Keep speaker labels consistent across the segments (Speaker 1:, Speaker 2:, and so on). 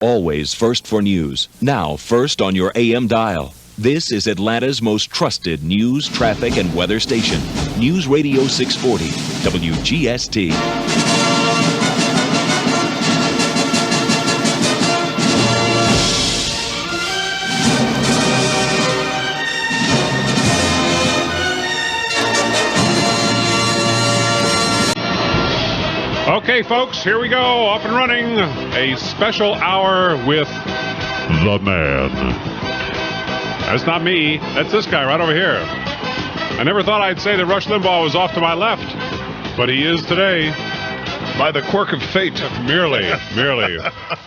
Speaker 1: Always first for news. Now first on your AM dial. This is Atlanta's most trusted news, traffic, and weather station. News Radio 640, WGST.
Speaker 2: Okay, folks, here we go, off and running. A special hour with the man. That's not me. That's this guy right over here. I never thought I'd say that Rush Limbaugh was off to my left, but he is today.
Speaker 3: By the quirk of fate.
Speaker 2: Merely.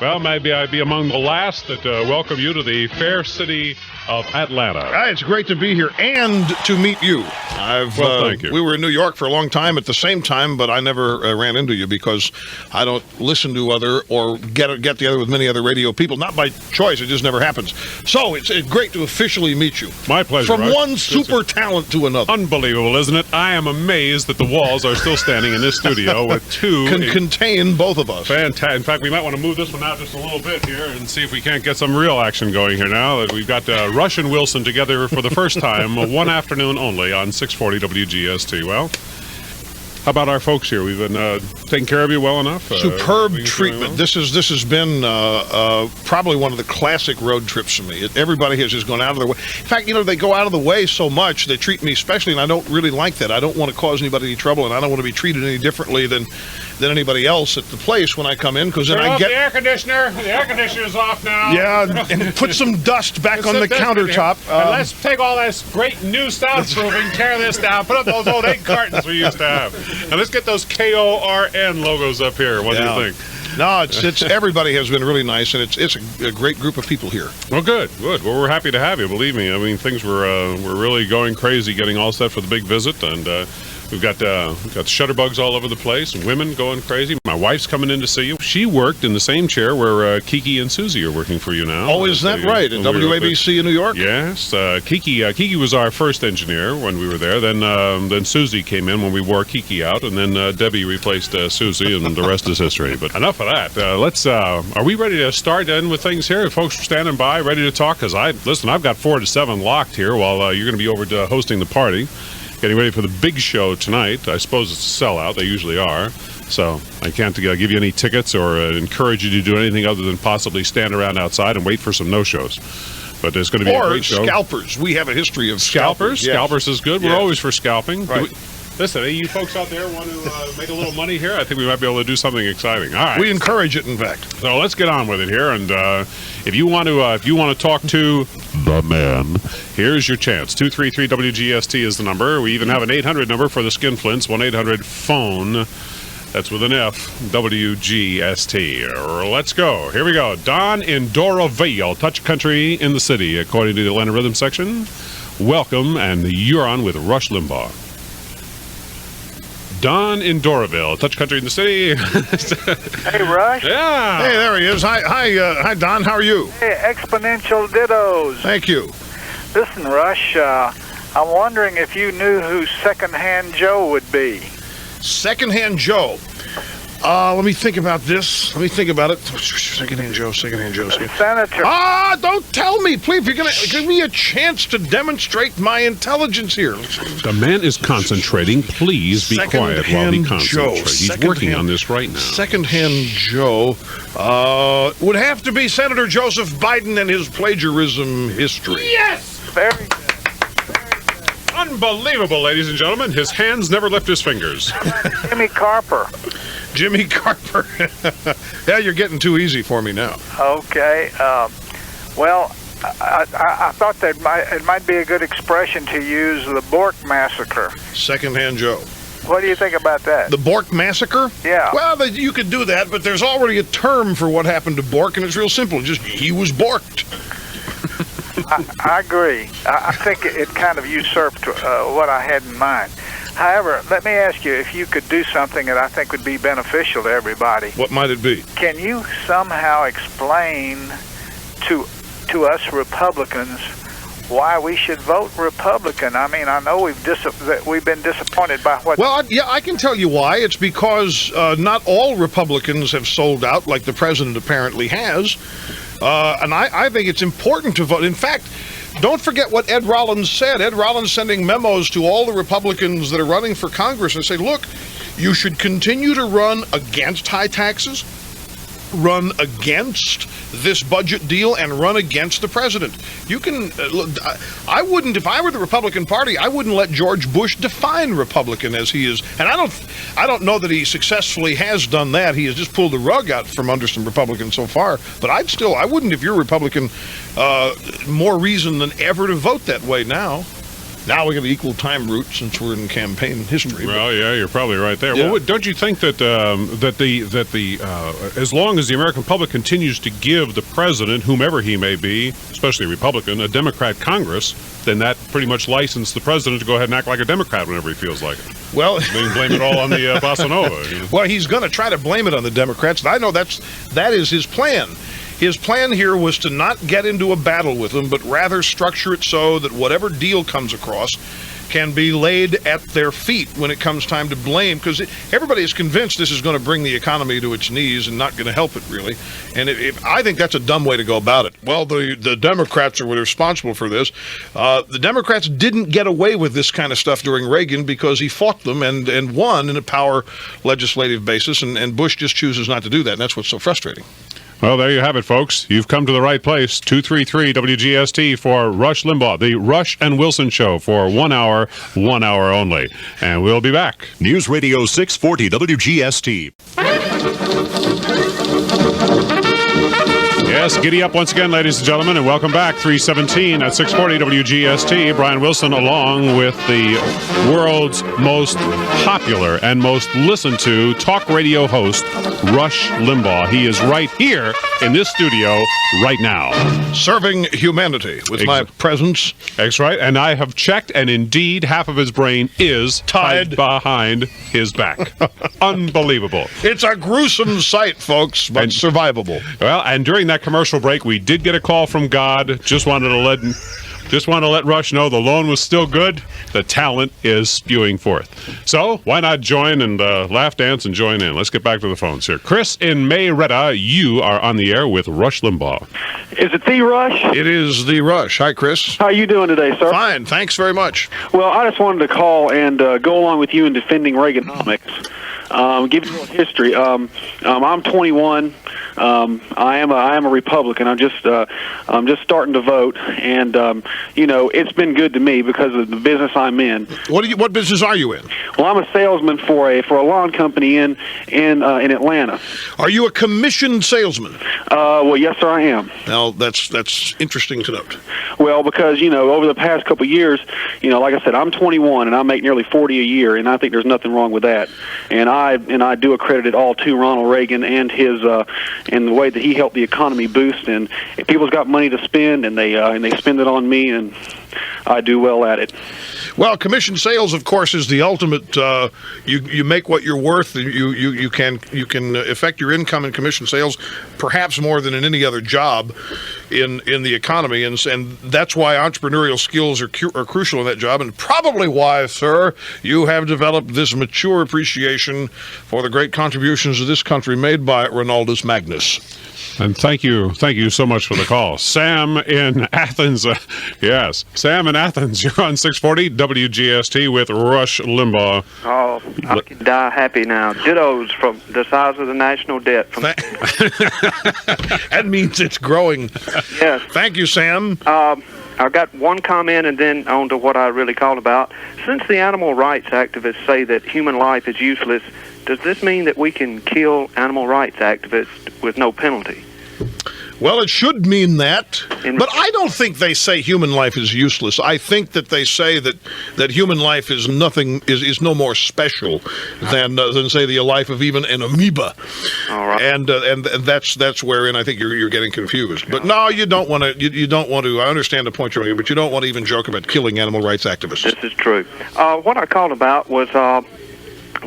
Speaker 2: Well, maybe I'd be among the last that welcome you to the fair city of Atlanta.
Speaker 3: It's great to be here and to meet you.
Speaker 2: Thank you.
Speaker 3: We were in New York for a long time at the same time, but I never ran into you because I don't listen to other or get together with many other radio people. Not by choice, it just never happens. So it's great to officially meet you.
Speaker 2: My pleasure.
Speaker 3: From one super talent to another.
Speaker 2: Unbelievable, isn't it? I am amazed that the walls are still standing in this studio with two.
Speaker 3: Can contain both of us.
Speaker 2: Fantastic. In fact, we might want to move this one out just a little bit here and see if we can't get some real action going here now that we've got Rush and Wilson together for the first time, one afternoon only on 640 WGST. Well, how about our folks here? We've been taking care of you well enough.
Speaker 3: Superb treatment. This has been probably one of the classic road trips for me. Everybody has just gone out of their way. In fact, they go out of the way so much. They treat me specially, and I don't really like that. I don't want to cause anybody any trouble, and I don't want to be treated any differently than anybody else at the place when I come in, because then I get
Speaker 2: the air conditioner. The air conditioner's off now.
Speaker 3: Yeah, and put some dust back on the countertop.
Speaker 2: And let's take all this great new soundproofing, tear this down, put up those old egg cartons we used to have, and let's get those KORN logos up here. What do you think?
Speaker 3: No, it's everybody has been really nice, and it's a great group of people here.
Speaker 2: Well, good. Well, we're happy to have you. Believe me. I mean, things were really going crazy, getting all set for the big visit, and we've got shutterbugs all over the place, and women going crazy. My wife's coming in to see you. She worked in the same chair where Kiki and Susie are working for you now.
Speaker 3: Oh, is that right? At WABC in New York?
Speaker 2: Yes. Kiki was our first engineer when we were there. Then Susie came in when we wore Kiki out, and then Debbie replaced Susie, and the rest is history. But enough of that. Are we ready to start in with things here? Folks are standing by, ready to talk? Because I've got 4 to 7 locked here while you're going to be over hosting the party. Getting ready for the big show tonight. I suppose it's a sellout. They usually are. So I can't give you any tickets or encourage you to do anything other than possibly stand around outside and wait for some no-shows. But there's going to be a great show.
Speaker 3: Or scalpers. We have a history of scalpers.
Speaker 2: Yes. Scalpers is good.
Speaker 3: Yes.
Speaker 2: We're always for scalping.
Speaker 3: Right.
Speaker 2: Listen, you folks out there want to make a little money here? I think we might be able to do something exciting. All right.
Speaker 3: We encourage it, in fact.
Speaker 2: So let's get on with it here. And if you want to talk to the man, here's your chance. 233 WGST is the number. We even have an 800 number for the Skinflints. 1-800-PHONE. That's with an F. WGST. Let's go. Here we go. Don in Doraville, touch country in the city, according to the Atlanta Rhythm section. Welcome, and you're on with Rush Limbaugh. Don in Doraville, touch country in the city.
Speaker 4: Hey, Rush.
Speaker 2: Yeah.
Speaker 3: Hey, there he is. Hi, Don. How are you?
Speaker 4: Hey, exponential dittos.
Speaker 3: Thank you.
Speaker 4: Listen, Rush, I'm wondering if you knew who Secondhand Joe would be.
Speaker 3: Secondhand Joe. Let me think about this. Let me think about it. Secondhand Joe.
Speaker 4: Senator.
Speaker 3: Don't tell me, please. You're going to give me a chance to demonstrate my intelligence here.
Speaker 2: The man is concentrating. Please be quiet while he concentrates. He's working on this right now.
Speaker 3: Secondhand Joe would have to be Senator Joseph Biden and his plagiarism history.
Speaker 2: Yes!
Speaker 4: Very good.
Speaker 2: Unbelievable, ladies and gentlemen. His hands never left his fingers.
Speaker 4: Jimmy Carper.
Speaker 3: Jimmy Carper. Yeah, you're getting too easy for me now.
Speaker 4: Okay. Well, I thought that it might be a good expression to use, the Bork Massacre.
Speaker 3: Secondhand Joe.
Speaker 4: What do you think about that?
Speaker 3: The Bork Massacre?
Speaker 4: Yeah.
Speaker 3: Well, you could do that, but there's already a term for what happened to Bork, and it's real simple. Just, he was borked.
Speaker 4: I agree. I think it kind of usurped what I had in mind. However, let me ask you if you could do something that I think would be beneficial to everybody.
Speaker 3: What might it be?
Speaker 4: Can you somehow explain to us Republicans why we should vote Republican. I mean, I know we've been disappointed by what.
Speaker 3: Well, yeah, I can tell you why. It's because not all Republicans have sold out like the president apparently has, and I think it's important to vote. In fact, don't forget what Ed Rollins said. Ed Rollins sending memos to all the Republicans that are running for Congress and say, look, you should continue to run against high taxes, run against this budget deal, and run against the president. You can, I wouldn't, if I were the Republican Party, I wouldn't let George Bush define Republican as he is. And I don't know that he successfully has done that. He has just pulled the rug out from under some Republicans so far. But I wouldn't, if you're a Republican, more reason than ever to vote that way now. Now we got the equal time route since we're in campaign history.
Speaker 2: Well, yeah, you're probably right there.
Speaker 3: Yeah.
Speaker 2: Well, don't you think that as long as the American public continues to give the president, whomever he may be, especially a Republican, a Democrat Congress, then that pretty much licensed the president to go ahead and act like a Democrat whenever he feels like it.
Speaker 3: Well,
Speaker 2: they can blame it all on the Bossa Nova. You know?
Speaker 3: Well, he's going to try to blame it on the Democrats. And I know that is his plan. His plan here was to not get into a battle with them, but rather structure it so that whatever deal comes across can be laid at their feet when it comes time to blame, because everybody is convinced this is going to bring the economy to its knees and not going to help it, really. And I think that's a dumb way to go about it. Well, the Democrats are responsible for this. The Democrats didn't get away with this kind of stuff during Reagan because he fought them and won in a power legislative basis, and Bush just chooses not to do that, and that's what's so frustrating.
Speaker 2: Well, there you have it, folks. You've come to the right place. 233 WGST for Rush Limbaugh, the Rush and Wilson Show for 1 hour only. And we'll be back.
Speaker 1: News Radio 640 WGST.
Speaker 2: Yes, giddy up once again, ladies and gentlemen, and welcome back. 317 at 640 WGST. Brian Wilson along with the world's most popular and most listened to talk radio host, Rush Limbaugh. He is right here in this studio right now.
Speaker 3: Serving humanity with my presence.
Speaker 2: That's right, and I have checked, and indeed half of his brain is tied behind his back. Unbelievable.
Speaker 3: It's a gruesome sight, folks, but survivable.
Speaker 2: Well, and during that commercial break, we did get a call from God. Just wanted to let Rush know the loan was still good. The talent is spewing forth. So why not join and laugh, dance, and join in? Let's get back to the phones here. Chris in Mayretta, you are on the air with Rush Limbaugh.
Speaker 5: Is it the Rush?
Speaker 3: It is the Rush. Hi, Chris.
Speaker 5: How are you doing today, sir?
Speaker 3: Fine. Thanks very much.
Speaker 5: Well, I just wanted to call and go along with you in defending Reaganomics. Give you a little history. I'm 21. I am a Republican. I'm just starting to vote, and it's been good to me because of the business I'm in.
Speaker 3: What business are you in?
Speaker 5: Well, I'm a salesman for a lawn company in Atlanta.
Speaker 3: Are you a commissioned salesman?
Speaker 5: Well, yes, sir, I am.
Speaker 3: Well, that's interesting to note.
Speaker 5: Well, because over the past couple of years, like I said, I'm 21 and I make nearly 40 a year, and I think there's nothing wrong with that. And I do accredit it all to Ronald Reagan and his and the way that he helped the economy boost. And if people's got money to spend, and they spend it on me, and I do well at it.
Speaker 3: Well, commission sales, of course, is the ultimate. You make what you're worth. You can affect your income in commission sales, perhaps more than in any other job in the economy, and that's why entrepreneurial skills are crucial in that job, and probably why, sir, you have developed this mature appreciation for the great contributions of this country made by Ronaldus Magnus.
Speaker 2: And thank you so much for the call. Sam in Athens, yes. Sam in Athens, you're on 640 WGST with Rush Limbaugh.
Speaker 6: Oh, I can die happy now. Dittos from the size of the national debt.
Speaker 3: That means it's growing.
Speaker 6: Yes.
Speaker 3: Thank you, Sam.
Speaker 6: I've got one comment and then on to what I really called about. Since the animal rights activists say that human life is useless, does this mean that we can kill animal rights activists with no penalty?
Speaker 3: Well, it should mean that, but I don't think they say human life is useless. I think that they say that human life is is no more special than say the life of even an amoeba.
Speaker 6: All right.
Speaker 3: And that's wherein I think you're getting confused. But no, you don't want to. You don't want to. I understand the point you're making, but you don't want to even joke about killing animal rights activists.
Speaker 6: This is true. What I called about was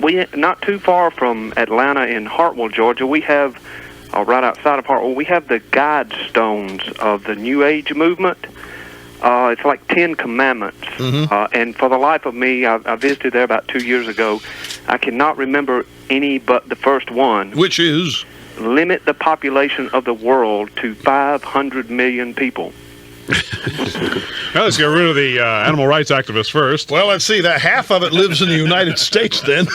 Speaker 6: we not too far from Atlanta in Hartwell, Georgia. We have. Right outside of Hartwell, we have the guide stones of the New Age movement. It's like 10 Commandments. And for the life of me, I visited there about 2 years ago. I cannot remember any but the first one.
Speaker 3: Which is?
Speaker 6: Limit the population of the world to 500 million people.
Speaker 2: Well, let's get rid of the animal rights activists first.
Speaker 3: Well, let's see. That half of it lives in the United States, then.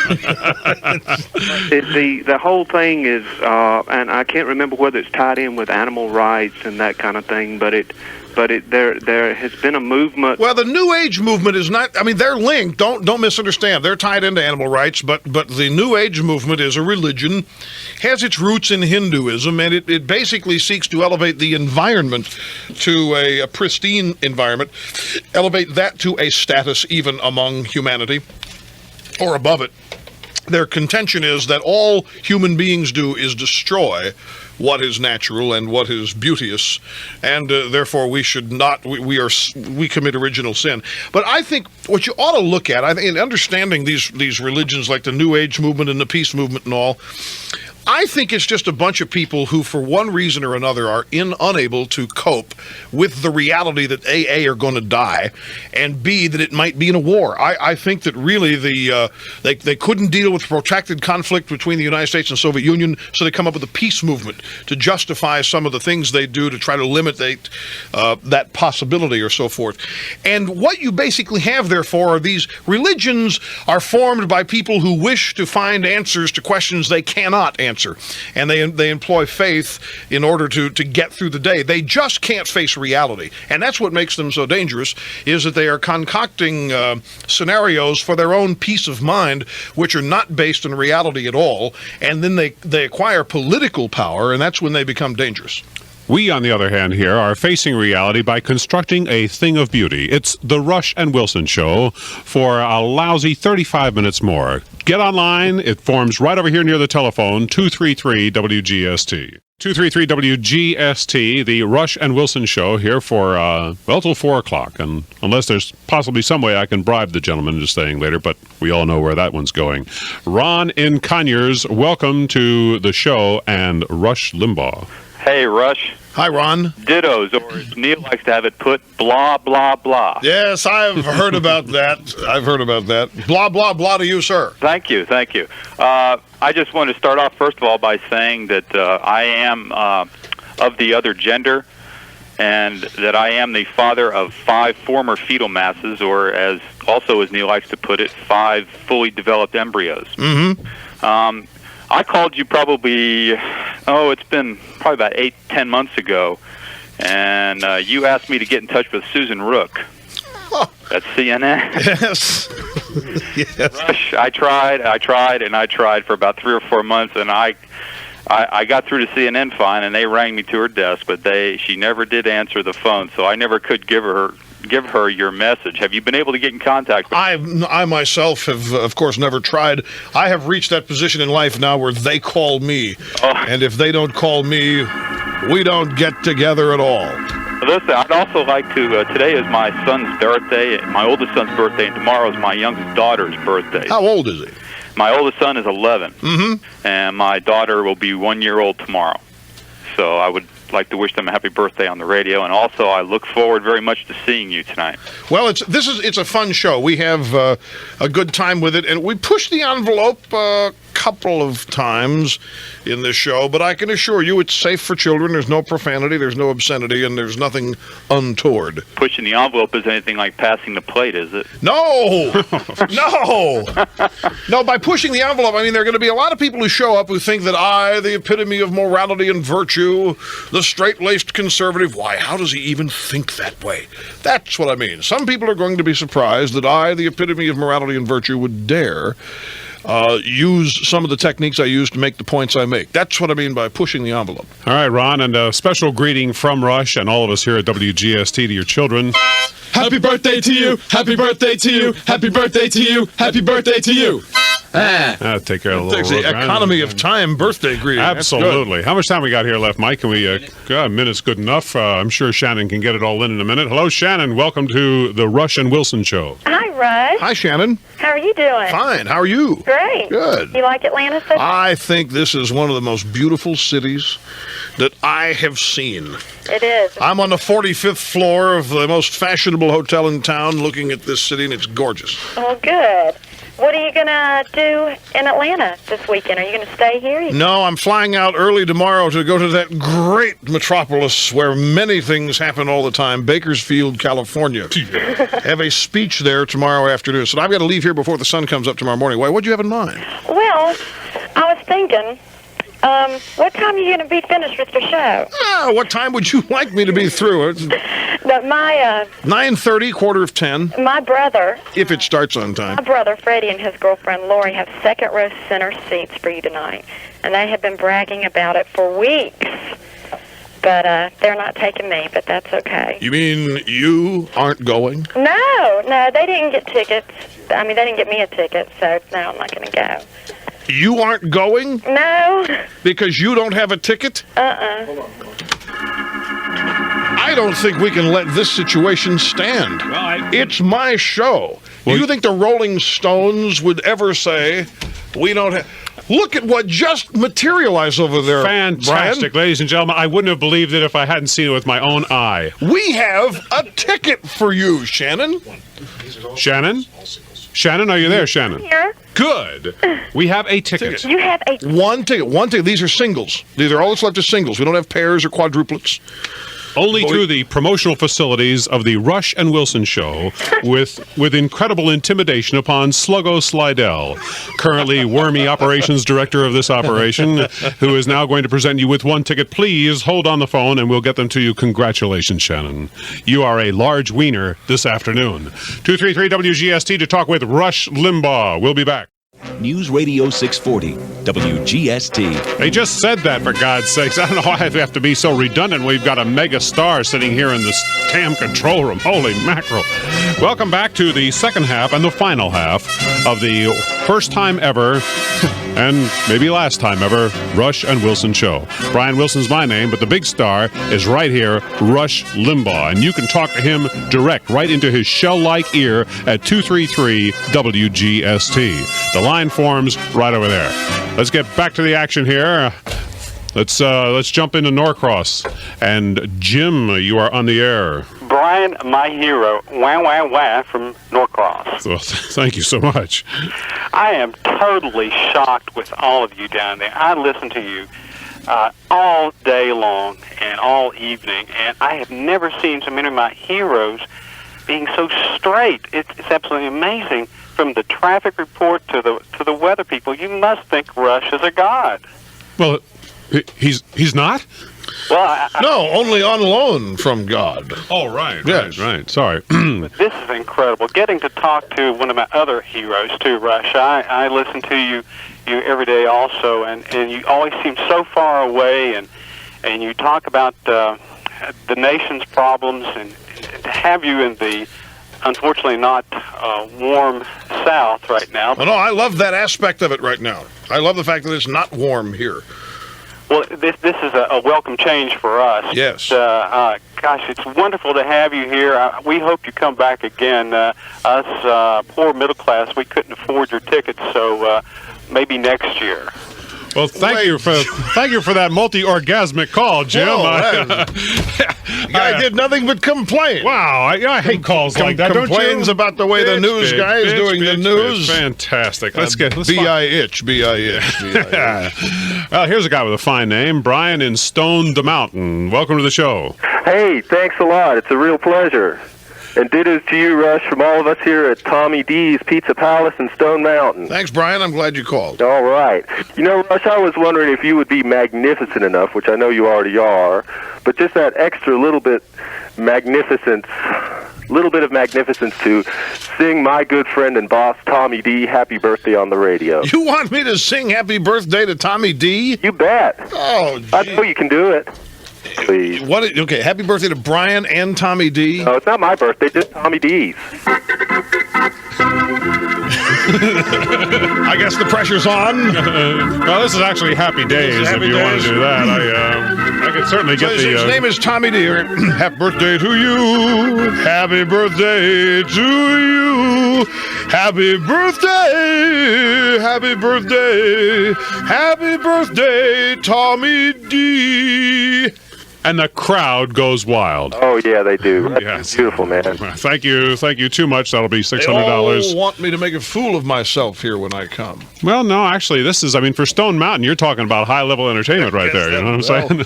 Speaker 6: The whole thing is, and I can't remember whether it's tied in with animal rights and that kind of thing, but there has been a movement.
Speaker 3: Well, the New Age movement is not. I mean, they're linked. Don't misunderstand. They're tied into animal rights, but the New Age movement is a religion, has its roots in Hinduism, and it basically seeks to elevate the environment to a pristine environment, elevate that to a status even among humanity, or above it. Their contention is that all human beings do is destroy what is natural and what is beauteous, and therefore we should not. We commit original sin. But I think what you ought to look at, I think, in understanding these religions like the New Age movement and the peace movement and all, I think it's just a bunch of people who, for one reason or another, are unable to cope with the reality that A, are going to die, and B, that it might be in a war. I think that really they couldn't deal with protracted conflict between the United States and Soviet Union, so they come up with a peace movement to justify some of the things they do to try to limit that possibility or so forth. And what you basically have, therefore, are these religions are formed by people who wish to find answers to questions they cannot answer. And they employ faith in order to get through the day. They just can't face reality. And that's what makes them so dangerous, is that they are concocting scenarios for their own peace of mind, which are not based in reality at all. And then they acquire political power, and that's when they become dangerous.
Speaker 2: We, on the other hand, here are facing reality by constructing a thing of beauty. It's the Rush and Wilson Show for a lousy 35 minutes more. Get online. It forms right over here near the telephone, 233 WGST. 233 WGST, the Rush and Wilson Show here for, till 4 o'clock. And unless there's possibly some way I can bribe the gentleman into staying later, but we all know where that one's going. Ron in Conyers, welcome to the show, and Rush Limbaugh.
Speaker 7: Hey, Rush.
Speaker 3: Hi, Ron.
Speaker 7: Dittos, or as Neil likes to have it put, blah, blah, blah.
Speaker 3: Yes, I've heard about that. Blah, blah, blah to you, sir.
Speaker 7: Thank you. I just want to start off, first of all, by saying that I am of the other gender, and that I am the father of 5 former fetal masses, or as Neil likes to put it, 5 fully developed embryos. Mm-hmm. I called you probably, it's been probably about 8-10 months ago, and you asked me to get in touch with Susan Rook. Oh. At CNN.
Speaker 3: Yes. Yes.
Speaker 7: Rush, I tried for about 3 or 4 months, and I got through to CNN fine, and they rang me to her desk, but she never did answer the phone, so I never could give her your message. Have you been able to get in contact with her?
Speaker 3: I myself have, of course, never tried. I have reached that position in life now where they call me. Oh. And if they don't call me, we don't get together at all.
Speaker 7: Listen, I'd also like to, today is my son's birthday, my oldest son's birthday, and tomorrow is my youngest daughter's birthday.
Speaker 3: How old is he?
Speaker 7: My oldest son is 11,
Speaker 3: mm-hmm.
Speaker 7: and my daughter will be 1 year old tomorrow. So I would like to wish them a happy birthday on the radio, and also I look forward very much to seeing you tonight.
Speaker 3: Well, it's a fun show. We have a good time with it, and we push the envelope a couple of times in this show, but I can assure you it's safe for children. There's no profanity, there's no obscenity, and there's nothing untoward.
Speaker 7: Pushing the envelope is anything like passing the plate, is it?
Speaker 3: No! No, by pushing the envelope, I mean there are going to be a lot of people who show up who think that I, the epitome of morality and virtue, the straight-laced conservative, why, how does he even think that way? That's what I mean. Some people are going to be surprised that I, the epitome of morality and virtue, would dare use some of the techniques I use to make the points I make. That's what I mean by pushing the envelope.
Speaker 2: All right, Ron, and a special greeting from Rush and all of us here at WGST to your children.
Speaker 8: Happy birthday to you! Happy birthday to you! Happy birthday to you! Happy birthday to you!
Speaker 2: Take care of a little
Speaker 3: It's the economy of time birthday greeting.
Speaker 2: Absolutely. How much time we got here left, Mike? Can we? A minute's good enough. I'm sure Shannon can get it all in a minute. Hello, Shannon. Welcome to the Rush and Wilson Show.
Speaker 9: Hi, Rush.
Speaker 3: Hi, Shannon.
Speaker 9: How are you doing?
Speaker 3: Fine. How are you?
Speaker 9: Great.
Speaker 3: Good.
Speaker 9: You like Atlanta so far?
Speaker 3: I think this is one of the most beautiful cities that I have seen.
Speaker 9: It is.
Speaker 3: I'm on the 45th floor of the most fashionable hotel in town looking at this city, and it's gorgeous.
Speaker 9: Oh, good. What are you going to do in Atlanta this weekend? Are you going to stay here?
Speaker 3: No, I'm flying out early tomorrow to go to that great metropolis where many things happen all the time, Bakersfield, California. Have a speech there tomorrow afternoon. So I've got to leave here before the sun comes up tomorrow morning. Why? What do you have in mind?
Speaker 9: Well, I was thinking, what time are you going to be finished with your show?
Speaker 3: What time would you like me to be through?
Speaker 9: My
Speaker 3: 9:30, 9:45.
Speaker 9: My brother,
Speaker 3: if it starts on time.
Speaker 9: My brother Freddie and his girlfriend Lori have second row center seats for you tonight, and they have been bragging about it for weeks. But they're not taking me, but that's okay.
Speaker 3: You mean you aren't going?
Speaker 9: No, they didn't get tickets. I mean, they didn't get me a ticket, so no, I'm not going to go.
Speaker 3: You aren't going?
Speaker 9: No.
Speaker 3: Because you don't have a ticket? I don't think we can let this situation stand. It's my show. Do you think the Rolling Stones would ever say, we don't have... Look at what just materialized over there,
Speaker 2: Fantastic,
Speaker 3: Brian.
Speaker 2: ladies and gentlemen. I wouldn't have believed it if I hadn't seen it with my own eye.
Speaker 3: We have a ticket for you, Shannon.
Speaker 2: Shannon? Shannon, are you there, Shannon?
Speaker 9: Here.
Speaker 2: Good. We have a ticket.
Speaker 9: You have a...
Speaker 3: One ticket. These are singles. These are all that's left is singles. We don't have pairs or quadruplets.
Speaker 2: Only through the promotional facilities of the Rush and Wilson Show, with incredible intimidation upon Sluggo Slidell, currently wormy operations director of this operation, who is now going to present you with one ticket. Please hold on the phone and we'll get them to you. Congratulations, Shannon. You are a large wiener this afternoon. 233 WGST to talk with Rush Limbaugh. We'll be back.
Speaker 1: News Radio 640, WGST.
Speaker 2: They just said that, for God's sakes. I don't know why I have to be so redundant. We've got a mega star sitting here in this damn control room. Holy mackerel. Welcome back to the second half and the final half of the first time ever, and maybe last time ever, Rush and Wilson Show. Brian Wilson's my name, but the big star is right here, Rush Limbaugh. And you can talk to him direct, right into his shell-like ear at 233 WGST. The line forms right over there. Let's get back to the action here. Let's jump into Norcross. And Jim, you are on the air.
Speaker 10: Brian, my hero, wah, wah, wah, from Norcross.
Speaker 2: So, thank you so much.
Speaker 10: I am totally shocked with all of you down there. I listen to you all day long and all evening, and I have never seen so many of my heroes being so straight. It's absolutely amazing. From the traffic report to the weather people, you must think Rush is a god.
Speaker 2: Well, he's not?
Speaker 10: Well,
Speaker 3: no, only on loan from God.
Speaker 2: Oh, right.
Speaker 3: Yes.
Speaker 2: Right. Sorry.
Speaker 10: This is incredible. Getting to talk to one of my other heroes, too, Rush. I listen to you every day also, and you always seem so far away, and you talk about the nation's problems, and to have you in the unfortunately not warm South right now.
Speaker 3: Oh, no, I love that aspect of it right now. I love the fact that it's not warm here.
Speaker 10: Well, this is a welcome change for us.
Speaker 3: Yes.
Speaker 10: Gosh, it's wonderful to have you here. We hope you come back again. Us poor middle class, we couldn't afford your tickets, so maybe next year.
Speaker 2: Well, thank you for that multi-orgasmic call, Jim.
Speaker 3: I did nothing but complain.
Speaker 2: Wow, I hate calls like that.
Speaker 3: Complains about the way the news guy is doing the news.
Speaker 2: Fantastic. Let's
Speaker 3: B-I-itch.
Speaker 2: Well, here's a guy with a fine name, Brian in Stone the Mountain. Welcome to the show.
Speaker 11: Hey, thanks a lot. It's a real pleasure. And dittos to you, Rush, from all of us here at Tommy D's Pizza Palace in Stone Mountain.
Speaker 3: Thanks, Brian. I'm glad you called.
Speaker 11: All right. You know, Rush, I was wondering if you would be magnificent enough, which I know you already are, but just that extra little bit of magnificence to sing my good friend and boss, Tommy D, happy birthday on the radio.
Speaker 3: You want me to sing happy birthday to Tommy D?
Speaker 11: You bet.
Speaker 3: Oh, gee.
Speaker 11: I know you can do it. Please.
Speaker 3: Okay, happy birthday to Brian and Tommy D.
Speaker 11: No, it's not my birthday, just Tommy D's.
Speaker 3: I guess the pressure's on.
Speaker 2: Well, this is actually Happy Days, if you want to do that. I could certainly get
Speaker 3: His name is Tommy D. Happy birthday to you. Happy birthday to you. Happy birthday, happy birthday, happy birthday, Tommy D.
Speaker 2: And the crowd goes wild.
Speaker 11: Oh, yeah, they do. That's
Speaker 2: Yes.
Speaker 11: beautiful, man.
Speaker 2: Thank you too much. That'll be
Speaker 3: They
Speaker 2: $600.
Speaker 3: all want me to make a fool of myself here when I come.
Speaker 2: Well, no, actually, this is, for Stone Mountain, you're talking about high-level entertainment right there. You know what I'm saying?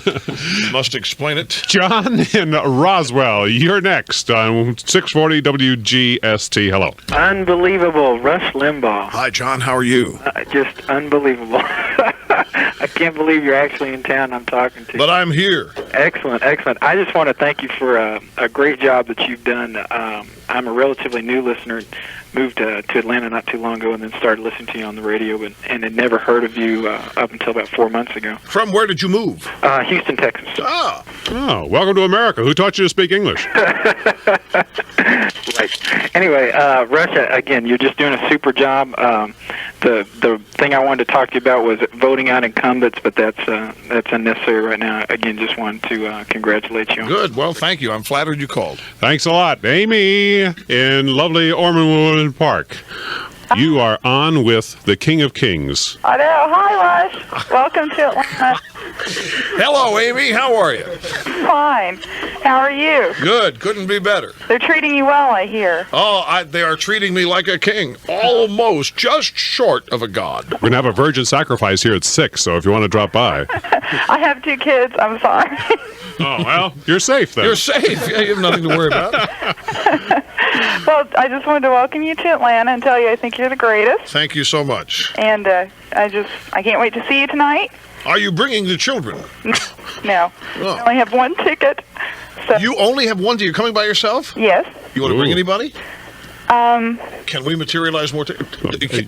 Speaker 3: Must explain it.
Speaker 2: John in Roswell, you're next on 640 WGST. Hello.
Speaker 12: Unbelievable. Rush Limbaugh.
Speaker 3: Hi, John. How are you?
Speaker 12: Just unbelievable. I can't believe you're actually in town I'm talking to.
Speaker 3: But I'm here.
Speaker 12: Excellent, excellent. I just want to thank you for a great job that you've done. I'm a relatively new listener. Moved to Atlanta not too long ago and then started listening to you on the radio and had never heard of you up until about 4 months ago.
Speaker 3: From where did you move?
Speaker 12: Houston, Texas.
Speaker 3: Ah.
Speaker 2: Oh, welcome to America. Who taught you to speak English?
Speaker 12: Right. Anyway, Russia, again, you're just doing a super job. The thing I wanted to talk to you about was voting out incumbents, but that's unnecessary right now. Again, just wanted to congratulate you.
Speaker 3: Good. Well, thank you. I'm flattered you called.
Speaker 2: Thanks a lot. Amy in lovely Ormondwood Park. You are on with the King of Kings.
Speaker 13: I know. Hi, Rush. Welcome to Atlanta.
Speaker 3: Hello, Amy. How are you?
Speaker 13: Fine. How are you?
Speaker 3: Good. Couldn't be better.
Speaker 13: They're treating you well, I hear.
Speaker 3: Oh, they are treating me like a king. Almost. Just short of a god.
Speaker 2: We're going to have a virgin sacrifice here at 6, so if you want to drop by.
Speaker 13: I have 2 kids. I'm sorry.
Speaker 2: Oh, well, you're safe then.
Speaker 3: You're safe. Yeah, you have nothing to worry about.
Speaker 13: Well, I just wanted to welcome you to Atlanta and tell you I think you're the greatest.
Speaker 3: Thank you so much.
Speaker 13: And I can't wait to see you tonight.
Speaker 3: Are you bringing the children?
Speaker 13: No.
Speaker 3: Oh.
Speaker 13: I only have 1 ticket. So.
Speaker 3: You only have 1 ticket. You're coming by yourself?
Speaker 13: Yes.
Speaker 3: You want to bring anybody? Can we materialize more?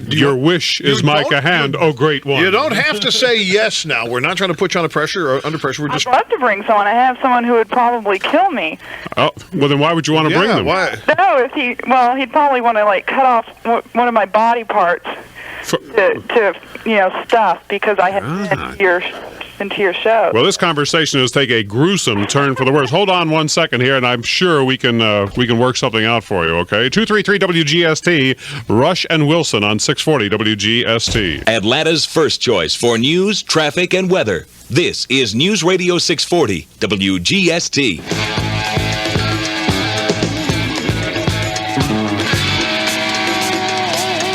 Speaker 2: Your wish is like a hand, oh great one.
Speaker 3: You don't have to say yes now. We're not trying to put you on pressure or under pressure. We're just.
Speaker 13: I'd love to bring someone. I have someone who would probably kill me.
Speaker 2: Oh, well then why would you want to bring them?
Speaker 3: Why?
Speaker 13: No, he'd probably want to cut off one of my body parts to stuff because I had into your show.
Speaker 2: Well, this conversation has taken a gruesome turn for the worse. Hold on 1 second here, and I'm sure we can work something out for you. Okay, 233 WGST, Rush and Wilson on 640 WGST.
Speaker 1: Atlanta's first choice for news, traffic, and weather. This is News Radio 640 WGST.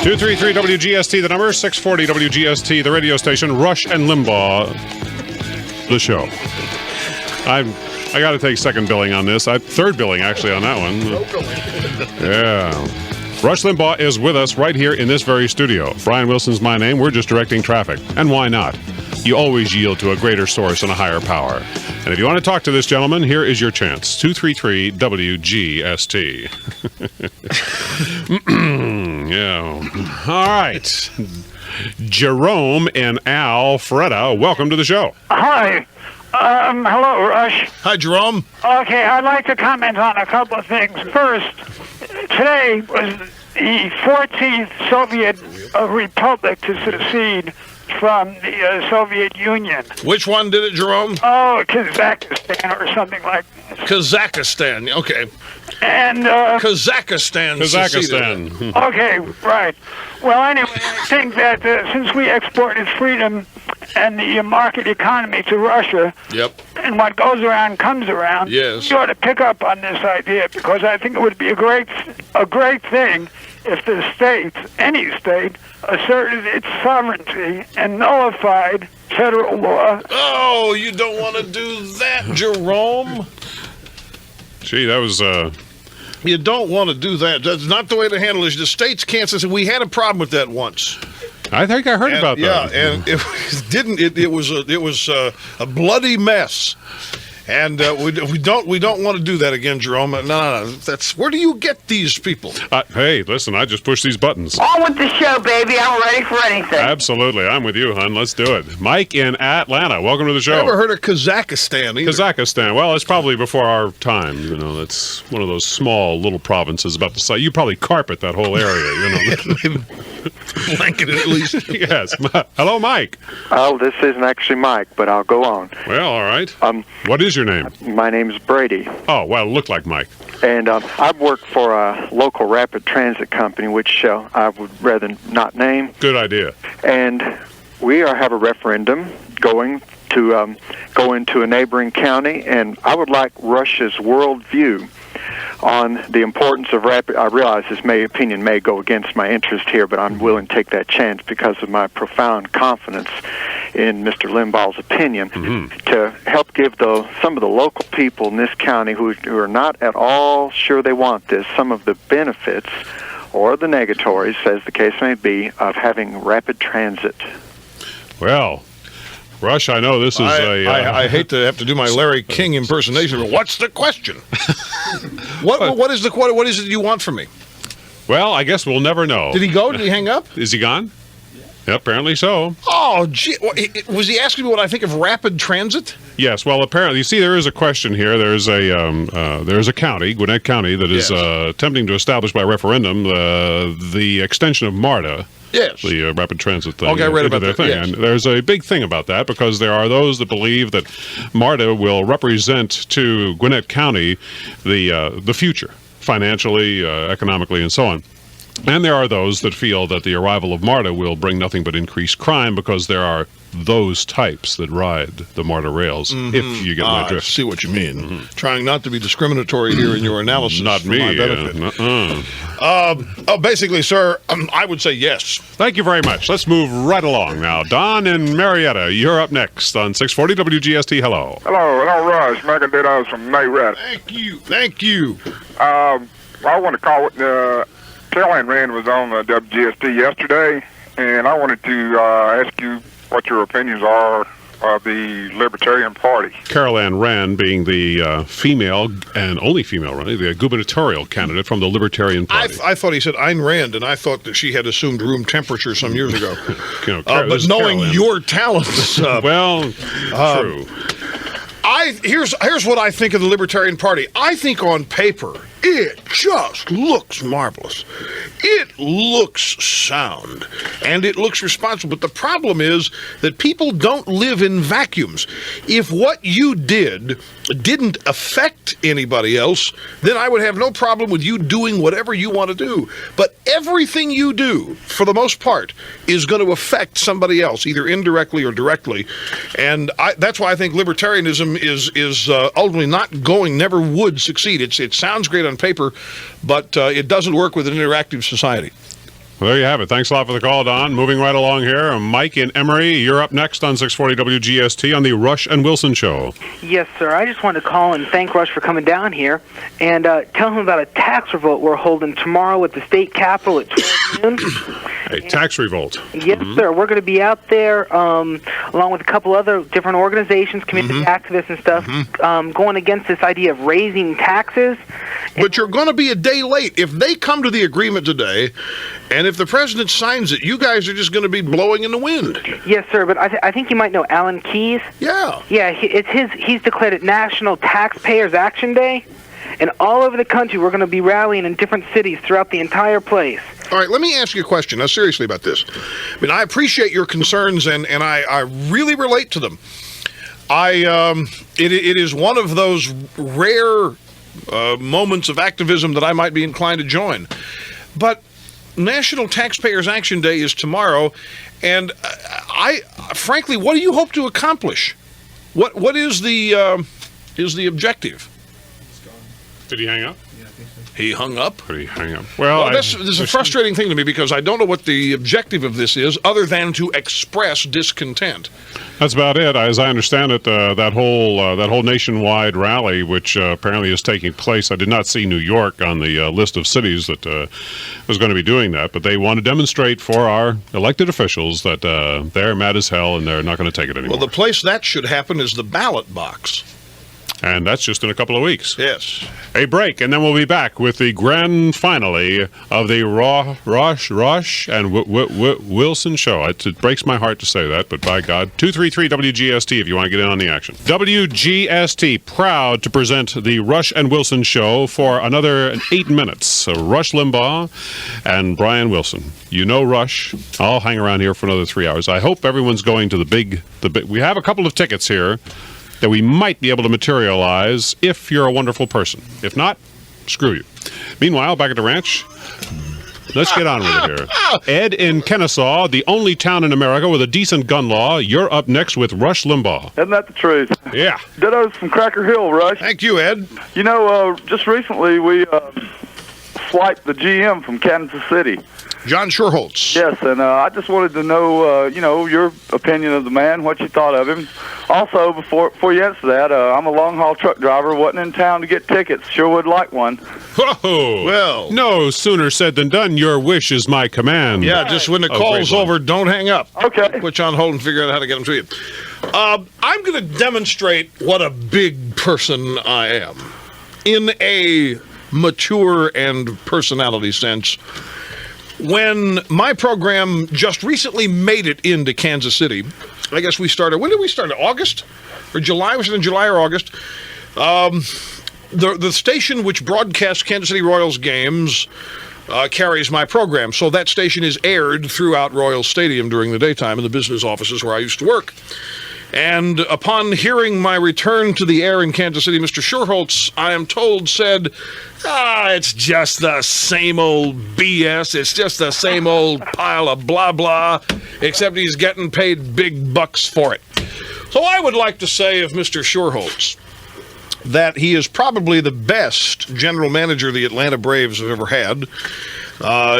Speaker 2: 233 WGST, the number, 640 WGST, the radio station, Rush and Limbaugh, the show. I got to take second billing on this. Third billing, actually, on that one. Yeah. Rush Limbaugh is with us right here in this very studio. Brian Wilson's my name. We're just directing traffic. And why not? You always yield to a greater source and a higher power. And if you want to talk to this gentleman, here is your chance. 233 WGST. Yeah. All right. Jerome and Alfreda, welcome to the show.
Speaker 14: Hi. Hello, Rush.
Speaker 3: Hi, Jerome.
Speaker 14: Okay, I'd like to comment on a couple of things. First, today was the 14th Soviet republic to secede from the Soviet Union.
Speaker 3: Which one did it, Jerome?
Speaker 14: Oh, Kazakhstan or something like that.
Speaker 3: Kazakhstan, okay.
Speaker 14: And
Speaker 3: Kazakhstan.
Speaker 2: Kazakhstan.
Speaker 14: Okay, right. Well, anyway, I think that since we exported freedom and the market economy to Russia,
Speaker 3: yep,
Speaker 14: and what goes around comes around,
Speaker 3: yes,
Speaker 14: you ought to pick up on this idea because I think it would be a great thing if the state, any state, asserted its sovereignty and nullified federal law.
Speaker 3: Oh, you don't want to do that, Jerome.
Speaker 2: Gee, that was
Speaker 3: You don't want to do that. That's not the way to handle it. The states can't say. We had a problem with that once.
Speaker 2: I think I heard about that.
Speaker 3: Yeah, and it didn't. It was a bloody mess. And we don't want to do that again, Jerome. No. That's where do you get these people?
Speaker 2: Hey, listen, I just push these buttons.
Speaker 15: On with the show, baby. I'm ready for anything.
Speaker 2: Absolutely, I'm with you, hon. Let's do it. Mike in Atlanta, welcome to the show.
Speaker 3: Never heard of Kazakhstan either.
Speaker 2: Kazakhstan. Well, it's probably before our time. You know, that's one of those small little provinces about the size. You probably carpet that whole area. You know,
Speaker 3: blanket at least.
Speaker 2: Yes. Hello, Mike.
Speaker 16: Oh, this isn't actually Mike, but I'll go on.
Speaker 2: Well, all right. What is your name?
Speaker 16: My name's Brady.
Speaker 2: Oh, well, look like Mike.
Speaker 16: And I work for a local rapid transit company, which I would rather not name.
Speaker 2: Good idea.
Speaker 16: And we have a referendum going to go into a neighboring county, and I would like Russia's worldview on the importance of rapid. I realize this opinion may go against my interest here, but I'm willing to take that chance because of my profound confidence in Mr. Limbaugh's opinion, to help give some of the local people in this county who are not at all sure they want this, some of the benefits or the negatories, as the case may be, of having rapid transit.
Speaker 2: Well, Rush, I know this is
Speaker 3: I hate to have to do my Larry King impersonation, but what's the question? What is it you want from me?
Speaker 2: Well, I guess we'll never know.
Speaker 3: Did he go? Did he hang up?
Speaker 2: Is he gone? Yeah, apparently so.
Speaker 3: Oh, gee. Was he asking me what I think of rapid transit?
Speaker 2: Yes. Well, apparently, you see, there is a question here. There's a county, Gwinnett County, that is attempting to establish by referendum the extension of MARTA.
Speaker 3: Yes.
Speaker 2: The rapid transit thing.
Speaker 3: Okay, I read about that.
Speaker 2: Thing.
Speaker 3: Yes.
Speaker 2: And there's a big thing about that because there are those that believe that MARTA will represent to Gwinnett County the future, financially, economically, and so on. And there are those that feel that the arrival of MARTA will bring nothing but increased crime because there are those types that ride the MARTA rails, if you get my drift.
Speaker 3: I see what you mean. Trying not to be discriminatory here in your analysis.
Speaker 2: Not
Speaker 3: for
Speaker 2: me.
Speaker 3: my benefit. Basically, sir, I would say yes.
Speaker 2: Thank you very much. Let's move right along now. Don in Marietta, you're up next on 640 WGST. Hello.
Speaker 17: Hello, Rush. Megan Didos from Marietta.
Speaker 3: Thank you.
Speaker 17: I want to call it. Caroline Rand was on WGST yesterday, and I wanted to ask you what your opinions are of the Libertarian Party.
Speaker 2: Carol Ann Rand being the female and only female, right? The gubernatorial candidate from the Libertarian Party.
Speaker 3: I thought he said Ayn Rand, and I thought that she had assumed room temperature some years ago.
Speaker 2: But
Speaker 3: knowing your talents,
Speaker 2: true.
Speaker 3: Here's what I think of the Libertarian Party. I think on paper, it just looks marvelous. It looks sound, and it looks responsible. But the problem is that people don't live in vacuums. If what you didn't affect anybody else, then I would have no problem with you doing whatever you want to do. But everything you do, for the most part, is going to affect somebody else, either indirectly or directly. And that's why I think libertarianism is ultimately never would succeed. It sounds great on paper, but it doesn't work with an interactive society.
Speaker 2: Well, there you have it. Thanks a lot for the call, Don. Moving right along here, Mike in Emory, you're up next on 640 WGST on the Rush and Wilson Show.
Speaker 18: Yes, sir. I just wanted to call and thank Rush for coming down here and tell him about a tax revolt we're holding tomorrow at the state capitol at 12 noon.
Speaker 2: A tax revolt.
Speaker 18: Yes, sir. We're going to be out there along with a couple other different organizations, community activists and stuff, going against this idea of raising taxes.
Speaker 3: But you're going to be a day late. If they come to the agreement today, and if the president signs it, you guys are just going to be blowing in the wind.
Speaker 18: Yes, sir, but I think you might know Alan Keyes.
Speaker 3: Yeah.
Speaker 18: Yeah, he's declared it National Taxpayers Action Day, and all over the country we're going to be rallying in different cities throughout the entire place.
Speaker 3: All right, let me ask you a question, now seriously about this. I mean, I appreciate your concerns, and I really relate to them. It is one of those rare moments of activism that I might be inclined to join. But National Taxpayers Action Day is tomorrow, and frankly, what do you hope to accomplish? What is the objective?
Speaker 2: Did he hang up?
Speaker 3: He hung up?
Speaker 2: Did he hang up? Well,
Speaker 3: this is a frustrating thing to me because I don't know what the objective of this is other than to express discontent.
Speaker 2: That's about it. As I understand it, that whole nationwide rally, which apparently is taking place, I did not see New York on the list of cities that was going to be doing that, but they want to demonstrate for our elected officials that they're mad as hell and they're not going to take it anymore.
Speaker 3: Well, the place that should happen is the ballot box.
Speaker 2: And that's just in a couple of weeks.
Speaker 3: Yes.
Speaker 2: A break, and then we'll be back with the grand finale of the Rush and Wilson Show. It breaks my heart to say that, but by God. 233 WGST if you want to get in on the action. WGST, proud to present the Rush and Wilson Show for another 8 minutes. Rush Limbaugh and Brian Wilson. You know Rush. I'll hang around here for another 3 hours. I hope everyone's going to the big. We have a couple of tickets here that we might be able to materialize if you're a wonderful person. If not, screw you. Meanwhile, back at the ranch, let's get on with it here. Ed in Kennesaw, the only town in America with a decent gun law. You're up next with Rush Limbaugh.
Speaker 19: Isn't that the truth?
Speaker 2: Yeah.
Speaker 19: Dittos from Cracker Hill, Rush.
Speaker 3: Thank you, Ed.
Speaker 19: You know, just recently we swiped the GM from Kansas City.
Speaker 3: John Schuerholz.
Speaker 19: Yes, and I just wanted to know, your opinion of the man, what you thought of him. Also, before you answer that, I'm a long-haul truck driver, wasn't in town to get tickets. Sure would like one.
Speaker 2: Whoa!
Speaker 3: Well,
Speaker 2: no sooner said than done. Your wish is my command.
Speaker 3: Yeah, just when the call's over, don't hang up.
Speaker 19: Okay.
Speaker 3: Put you on hold and figure out how to get them to you. I'm going to demonstrate what a big person I am in a mature and personality sense. When my program just recently made it into Kansas City, I guess we started, when did we start? August or July? Was it in July or August? The station which broadcasts Kansas City Royals games carries my program. So that station is aired throughout Royal Stadium during the daytime in the business offices where I used to work. And upon hearing my return to the air in Kansas City, Mr. Schuerholz, I am told, said, it's just the same old BS. It's just the same old pile of blah, blah, except he's getting paid big bucks for it. So I would like to say of Mr. Schuerholz that he is probably the best general manager the Atlanta Braves have ever had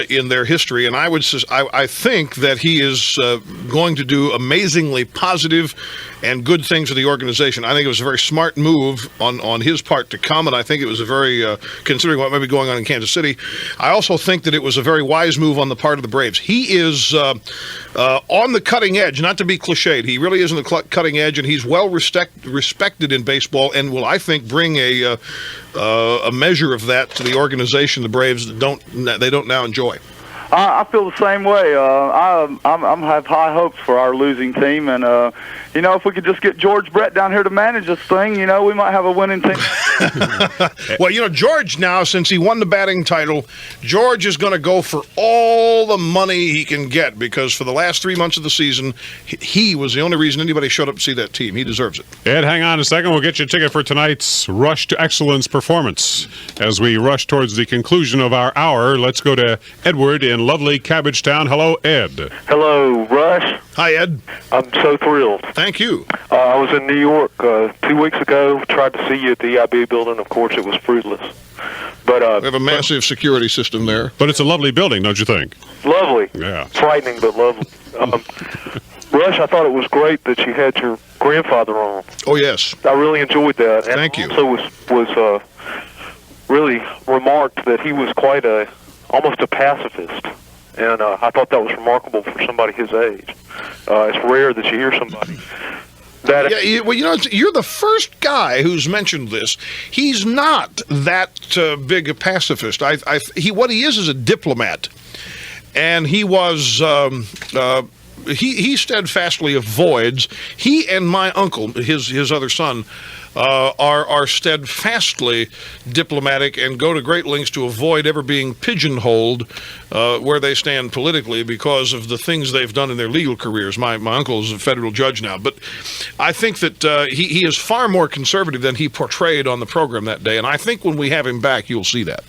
Speaker 3: in their history, and I think that he is going to do amazingly positive and good things for the organization. I think it was a very smart move on his part to come, and I think it was a very, considering what might be going on in Kansas City, I also think that it was a very wise move on the part of the Braves. He is on the cutting edge, not to be cliched. He really is on the cutting edge, and he's well respected in baseball, and will, I think, bring a measure of that to the organization, the Braves, that they don't now enjoy.
Speaker 19: I feel the same way. I have high hopes for our losing team, and if we could just get George Brett down here to manage this thing, we might have a winning team.
Speaker 3: Well, George now, since he won the batting title, George is going to go for all the money he can get, because for the last 3 months of the season, he was the only reason anybody showed up to see that team. He deserves it.
Speaker 2: Ed, hang on a second. We'll get you a ticket for tonight's Rush to Excellence performance. As we rush towards the conclusion of our hour, let's go to Edward in lovely Cabbagetown. Hello, Ed.
Speaker 11: Hello, Rush.
Speaker 3: Hi, Ed.
Speaker 11: I'm so thrilled.
Speaker 3: Thank you.
Speaker 11: I was in New York 2 weeks ago, tried to see you at the EIB building. Of course, it was fruitless. But
Speaker 3: we have a massive security system there.
Speaker 2: But it's a lovely building, don't you think?
Speaker 11: Lovely.
Speaker 2: Yeah.
Speaker 11: Frightening, but lovely. Rush, I thought it was great that you had your grandfather on.
Speaker 3: Oh, yes.
Speaker 11: I really enjoyed that. And
Speaker 3: Thank you.
Speaker 11: Also was really remarked that he was quite almost a pacifist. And I thought that was remarkable for somebody his age. It's rare that you hear somebody that.
Speaker 3: Yeah, well, you're the first guy who's mentioned this. He's not that big a pacifist. What he is a diplomat, and he was. He steadfastly avoids. He and my uncle, his other son, are steadfastly diplomatic and go to great lengths to avoid ever being pigeonholed where they stand politically because of the things they've done in their legal careers. My uncle is a federal judge now, but I think that he is far more conservative than he portrayed on the program that day, and I think when we have him back, you'll see that.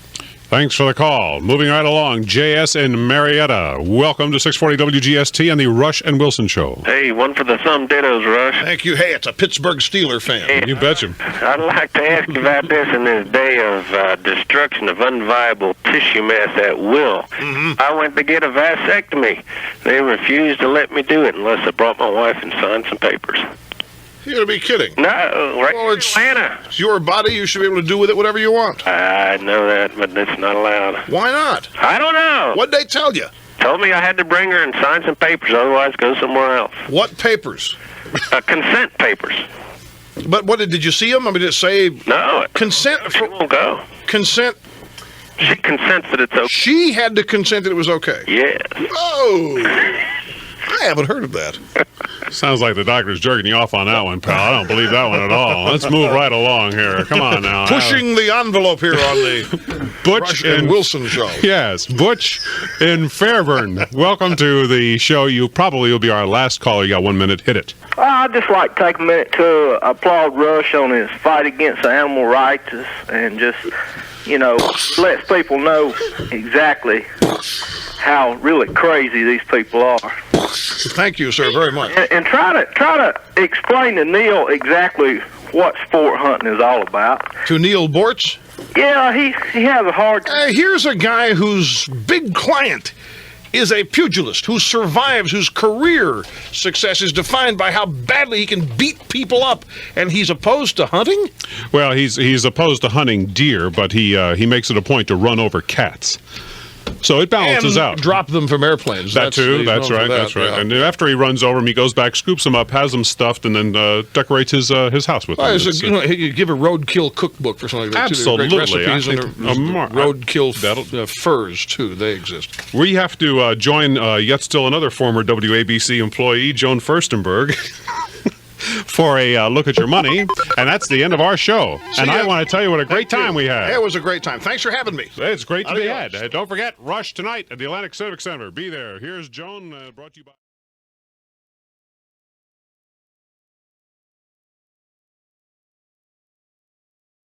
Speaker 2: Thanks for the call. Moving right along, JS in Marietta. Welcome to 640 WGST and the Rush and Wilson Show.
Speaker 20: Hey, one for the thumb dittos, Rush.
Speaker 3: Thank you. Hey, it's a Pittsburgh Steeler fan.
Speaker 20: Hey,
Speaker 2: you betcha.
Speaker 20: I'd like to ask about this in this day of destruction of unviable tissue mass at will.
Speaker 3: Mm-hmm.
Speaker 20: I went to get a vasectomy. They refused to let me do it unless I brought my wife and signed some papers.
Speaker 3: You gotta be kidding.
Speaker 20: No, right in Atlanta.
Speaker 3: It's your body. You should be able to do with it whatever you want.
Speaker 20: I know that, but it's not allowed.
Speaker 3: Why not?
Speaker 20: I don't know.
Speaker 3: What'd they tell you?
Speaker 20: Told me I had to bring her and sign some papers, otherwise go somewhere else.
Speaker 3: What papers?
Speaker 20: Consent papers.
Speaker 3: But what did you see them? I mean, did it say
Speaker 20: no
Speaker 3: consent?
Speaker 20: She won't go.
Speaker 3: Consent.
Speaker 20: She consents that it's okay.
Speaker 3: She had to consent that it was okay.
Speaker 20: Yes.
Speaker 3: Oh. I haven't heard of that.
Speaker 2: Sounds like the doctor's jerking you off on that one, pal. I don't believe that one at all. Let's move right along here. Come on now.
Speaker 3: Pushing the envelope here on the
Speaker 2: Butch
Speaker 3: and Wilson Show.
Speaker 2: Yes, Butch in Fairburn. Welcome to the show. You probably will be our last caller. You got 1 minute. Hit it.
Speaker 21: I'd just like to take a minute to applaud Rush on his fight against animal rights and just lets people know exactly how really crazy these people are.
Speaker 3: Thank you, sir, very much.
Speaker 21: And try to explain to Neil exactly what sport hunting is all about.
Speaker 3: To Neil Bortz?
Speaker 21: Yeah, he has a hard time.
Speaker 3: Here's a guy whose big client is a pugilist who survives, whose career success is defined by how badly he can beat people up, and he's opposed to hunting?
Speaker 2: Well, he's opposed to hunting deer, but he makes it a point to run over cats. So it balances
Speaker 3: and
Speaker 2: out.
Speaker 3: Drop them from airplanes.
Speaker 2: That's right. That's right.
Speaker 3: Yeah.
Speaker 2: And after he runs over them, he goes back, scoops them up, has them stuffed, and then decorates his house with them.
Speaker 3: You give a roadkill cookbook for something like that.
Speaker 2: Absolutely.
Speaker 3: Too. Recipes and roadkill furs, too. They exist.
Speaker 2: We have to join yet still another former WABC employee, Joan Furstenberg, for a look at your money. And that's the end of our show. I want to tell you what a great time we had.
Speaker 3: It was a great time. Thanks for having me.
Speaker 2: It's great to be had. Don't forget, Rush tonight at the Atlantic Civic Center. Be there. Here's Joan, brought to you by...